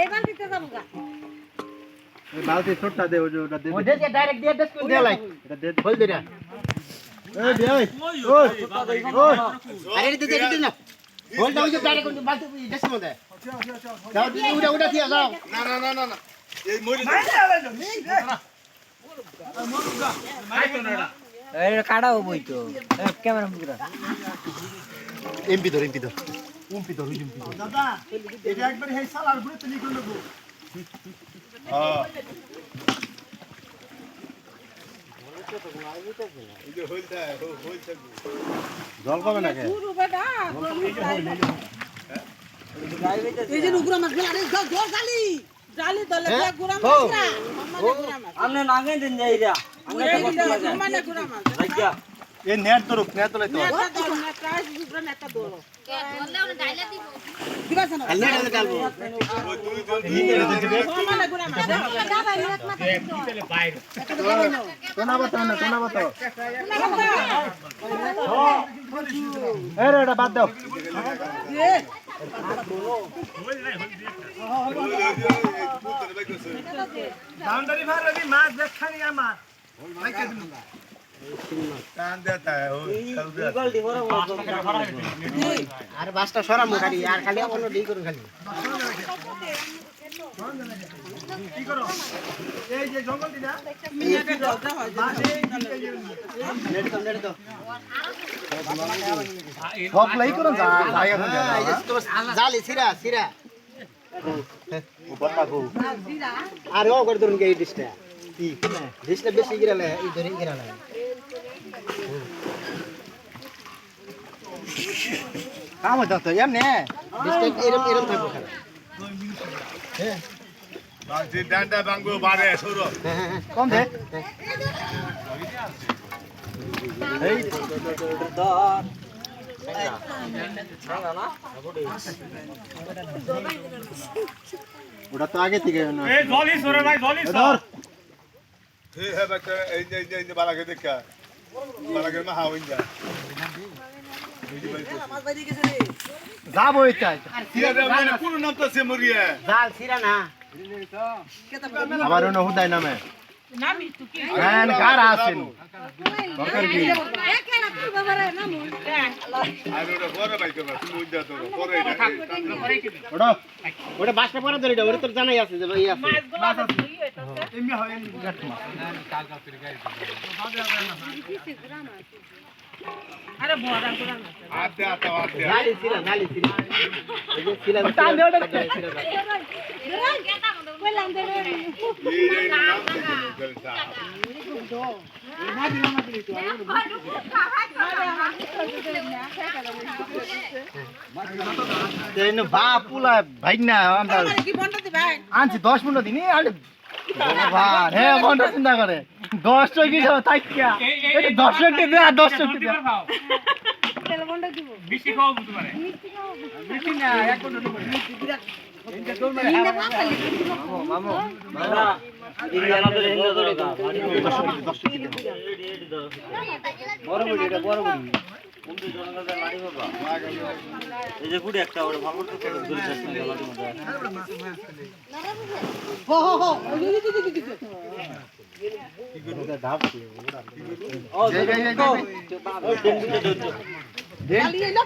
এই বালতিতে যাবো গা এই বালতি ছোটটা দে ওটা দে ও দে ডাইরেক্ট দিয়ে দেশ করে দে লাই এটা দে বল দে রে এই দে ওই ওই আরে দে দে না বল দাও যে ডাইরেক্ট বালতি দেশ করে দে দাও উড়া দিয়ে যাও না এই মরি এই কাটাও বই তো ক্যামেরা পুরা এমপি ধর দাদা এটা একবার হেই সালার ঘুরে তুলি কোন গো হ্যাঁ এই যে হইলতা জল পাবে না কে পুরো বেটা এই যে নুগুরা মাছ গেলা রে জল জালি জালি দলে গুরা মাছ না আমনে নাগে দিন যাই রা মানে গুরা মাছ লাগিয়া এ নেট তো রুক নেট তো লাই তো নেটা দল না প্রাইস গুরা নেটা দল কে দলে ওনে ডাইলা দিব দিবাছ না আল্লাহ ডালে ডালবো মানে গুরা মাছ দাবা এক মাথা পিছলে বাইরে তোনা বাতাও এই রে এটা বাদ দাও বাউন্ডারি ভার রবি মাছ দেখানি আমার লাইকে দিন কান দেতা ও গলদি বড় আর বাসটা সরামু খালি আর খালি অন্য ডি করুন খালি কি করো এই যে জঙ্গল দিনা মিয়াকে দলটা হয় নেট তো সব লাই করো যাই এখন এই যে তো জালি সিরা ও বড় গো আর ও করে ধরুন এই ডিশটা কি ডিশটা বেশি গিরালে এই ধরে গিরালে কাম হইতো তো এমনে ডিশটা এরম থাকবে খালি বাজি ডান্ডা বাঙ্গো বারে সরো কম দে এই দর ওটা তো আগে থেকে না এই জলি সরে ভাই জলি ধর হে হে বাচ্চা এই যে বালাকে দেখা বালাকে মা হাওইন যা মাছ বাইরে গেছে রে যাবো এটা সিয়া দে মানে কোন নাম তো সে মরিয়া জাল সিরা না আবার ওনা হুদাই নামে নামি তুই কি গান গার আছেন দরকার কি একেলা তুই বাবারে নামু আর ওটা বড় ভাই করবা তুমি উইন যা তো পরে ওটা ওটা বাসটা পরে ধরে ওটা তোর জানাই আছে যে ভাই আছে এমনি হয় এমনি আরে বড়া গুরা মাছ আতে জালি সিরা এই যে সিরা টান দে ওটা সিরা কইলাম দে এই নাম থেকে জলসা তেন বাপুলা ভাই না আন্দাজ কি বন্টা দি ভাই আনছি 10 মিনিট দিনি আরে ভগবান হে বন্ধ চিন্তা করে 10 টাকা কি যাবে তাই কি এটা 10 টাকা দে আর 10 টাকা দে তেল বন্টা দিব বেশি খাও বুঝতে পারে বেশি না এক ঘন্টা দেব নিন্দা পাখালি মামু না ইন্ডিয়ানা তো হিন্দু দরগা 10 টাকা বড় বড় এটা বড় বড় কোনটি জনগণের লাড়ি বাবা এই যে গুড়ি একটা ওটা ভালো তো ধরে যাচ্ছে না লাড়ি মধ্যে হো ও এই ওই ডেঙ্গুতে ধরছো খালি এলো